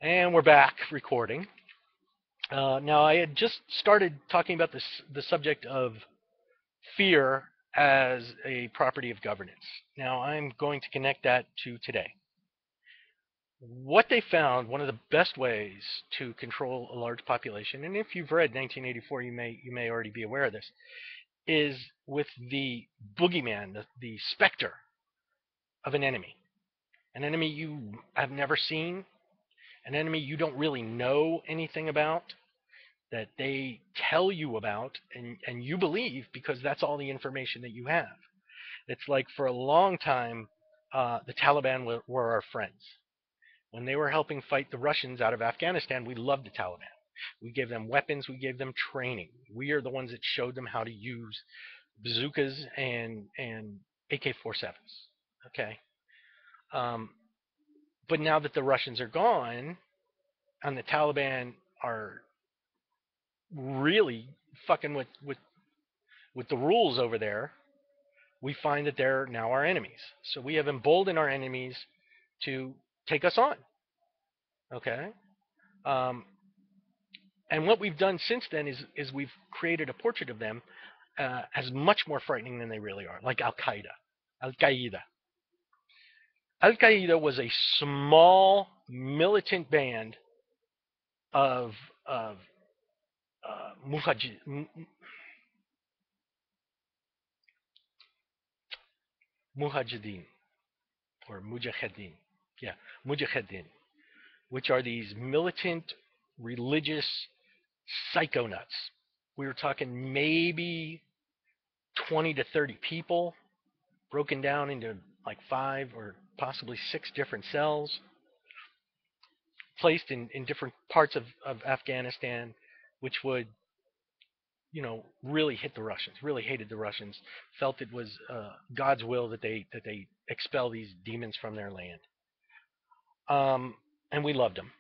And we're back recording. Now, I had just started talking about the subject of fear as a property of governance. Now, I'm going to connect that to today. What they found, one of the best ways to control a large population, and if you've read 1984, you may already be aware of this, is with the boogeyman, the specter of an enemy you have never seen, an enemy you don't really know anything about, that they tell you about and you believe because that's all the information that you have. It's like for a long time, the Taliban were our friends. When they were helping fight the Russians out of Afghanistan, we loved the Taliban. We gave them weapons, we gave them training. We are the ones that showed them how to use bazookas and AK-47s. Okay, um, but now that the Russians are gone and the Taliban are really fucking with the rules over there, we find that they're now our enemies. So we have emboldened our enemies to take us on. Okay. Um, and what we've done since then is we've created a portrait of them as much more frightening than they really are, like Al Qaeda. Al Qaeda. Al Qaeda was a small militant band of muhajir, mujahideen or mujahideen. Yeah, mujahideen, which are these militant religious psycho nuts. We were talking maybe 20 to 30 people broken down into like 5 or possibly 6 different cells, placed in different parts of Afghanistan, which would, really hit the Russians, really hated the Russians, felt it was God's will that they expel these demons from their land. Um, and we loved them.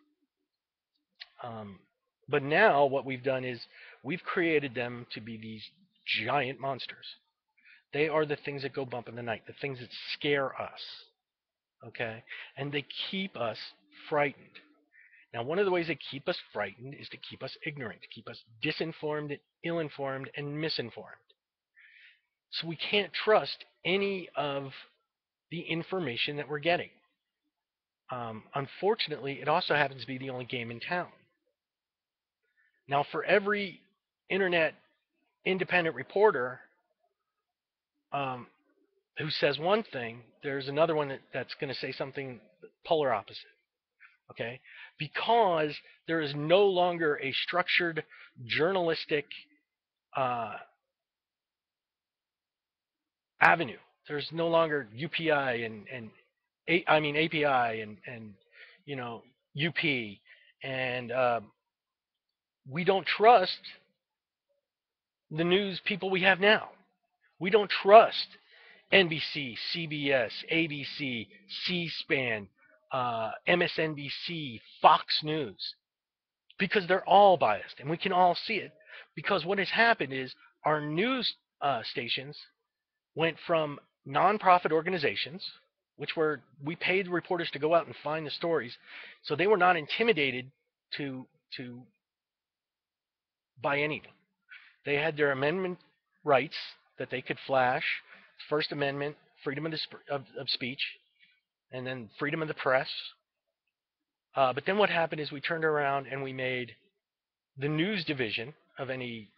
Um, but now what we've done is we've created them to be these giant monsters. They are the things that go bump in the night, the things that scare us. Okay? And they keep us frightened. Now, one of the ways they keep us frightened is to keep us ignorant, to keep us disinformed, ill informed, and misinformed. So we can't trust any of the information that we're getting. Unfortunately, it also happens to be the only game in town. Now, for every internet independent reporter um, who says one thing, there's another one that's going to say something polar opposite. Okay, because there is no longer a structured journalistic uh, avenue. There's no longer UPI and API and you know UP, and we don't trust the news people we have now. We don't trust NBC, CBS, ABC, C-SPAN, MSNBC, Fox News, because they're all biased, and we can all see it. Because what has happened is our news stations went from nonprofit organizations, which were we paid reporters to go out and find the stories, so they were not intimidated to to buy anything. They had their amendment rights that they could flash, First Amendment, freedom of speech, and then freedom of the press. But then what happened is we turned around and we made the news division of any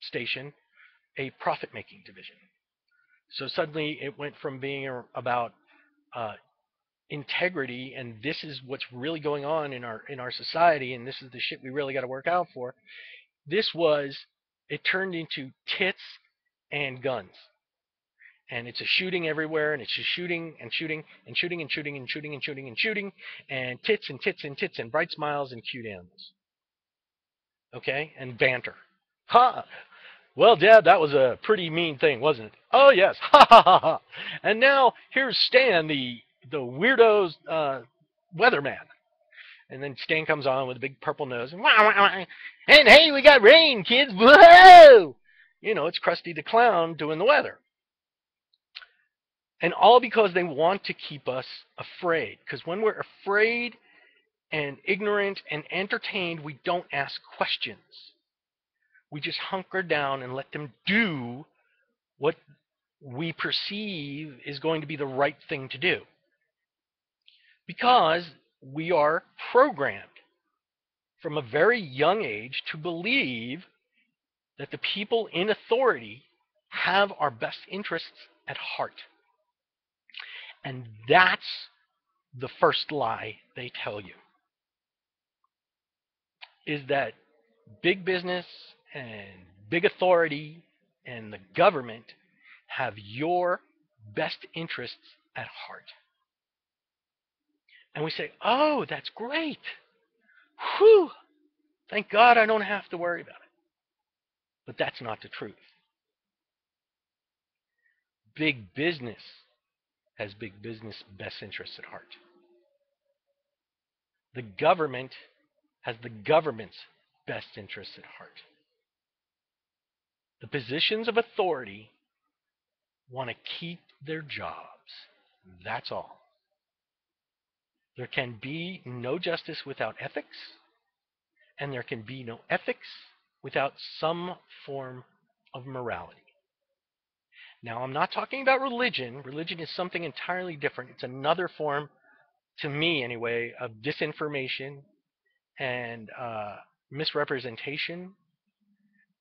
station a profit making division. So suddenly it went from being about uh, integrity and this is what's really going on in our society and this is the shit we really got to work out for. This was it turned into tits and guns. And it's a shooting everywhere, and it's just shooting and shooting and shooting and shooting and shooting and shooting and shooting, and tits and tits and tits and bright smiles and cute animals. Okay, and banter. Ha! Well, Dad, that was a pretty mean thing, wasn't it? Oh yes, ha ha ha ha. And now here's Stan, the weirdo's weatherman. And then Stan comes on with a big purple nose, and hey, we got rain, kids! Whoa! It's Krusty the Clown doing the weather. And all because they want to keep us afraid. Because when we're afraid, and ignorant and entertained, we don't ask questions. We just hunker down and let them do what we perceive is going to be the right thing to do. Because we are programmed from a very young age to believe that the people in authority have our best interests at heart. And that's the first lie they tell you, is that big business and big authority and the government have your best interests at heart. And we say, oh, that's great. Whew, thank God I don't have to worry about it. But that's not the truth. Big business has big business best interests at heart. The government has the government's best interests at heart. The positions of authority want to keep their jobs. That's all. There can be no justice without ethics, and there can be no ethics without some form of morality. Now, I'm not talking about religion. Religion is something entirely different. It's another form, to me anyway, of disinformation and misrepresentation.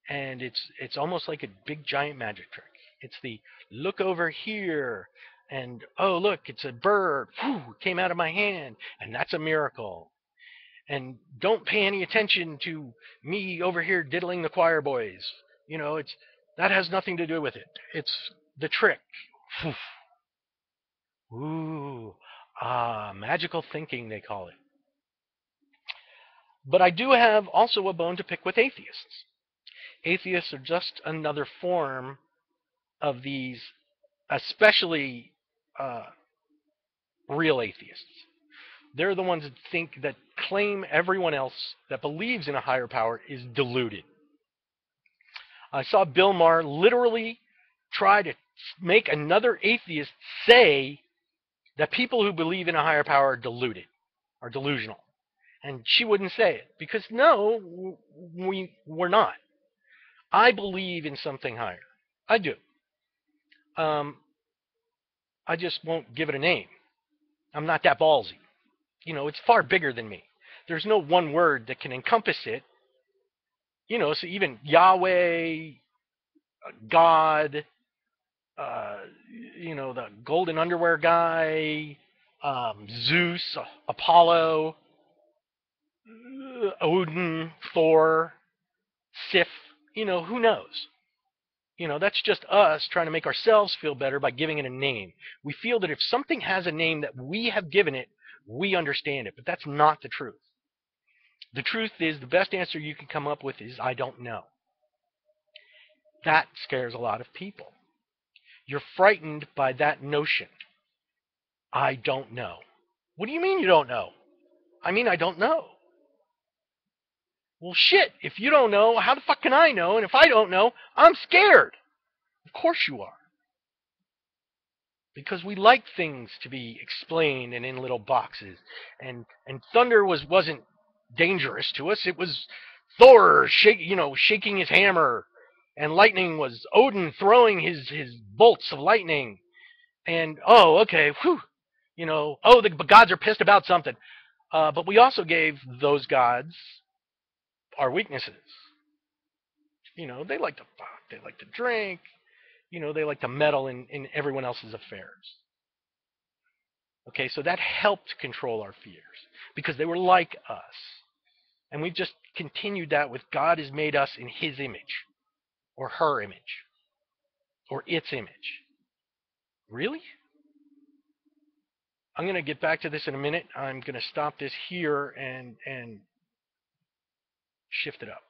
And it's almost like a big giant magic trick. It's the look over here, and oh look, it's a bird. Whew, it came out of my hand, and that's a miracle. And don't pay any attention to me over here diddling the choir boys. It's that has nothing to do with it. It's the trick. Ooh, magical thinking, they call it. But I do have also a bone to pick with atheists. Atheists are just another form of these, especially real atheists. They're the ones that claim everyone else that believes in a higher power is deluded. I saw Bill Maher literally try to make another atheist say that people who believe in a higher power are deluded, are delusional. And she wouldn't say it because no, we're not. I believe in something higher. I do. I just won't give it a name. I'm not that ballsy. It's far bigger than me. There's no one word that can encompass it. So even Yahweh, God, the golden underwear guy, Zeus, Apollo, Odin, Thor, Sif, who knows? That's just us trying to make ourselves feel better by giving it a name. We feel that if something has a name that we have given it, we understand it, but that's not the truth. The truth is the best answer you can come up with is, I don't know. That scares a lot of people. You're frightened by that notion. I don't know. What do you mean you don't know? I mean, I don't know. Well, shit, if you don't know, how the fuck can I know? And if I don't know, I'm scared. Of course you are. Because we like things to be explained and in little boxes. And thunder wasn't dangerous to us. It was Thor shaking his hammer. And lightning was Odin throwing his bolts of lightning. And, oh, okay, whew. The gods are pissed about something. But we also gave those gods our weaknesses. They like to fuck, they like to drink, they like to meddle in everyone else's affairs. Okay, so that helped control our fears because they were like us. And we've just continued that with God has made us in his image or her image or its image. Really? I'm going to get back to this in a minute. I'm going to stop this here and shift it up.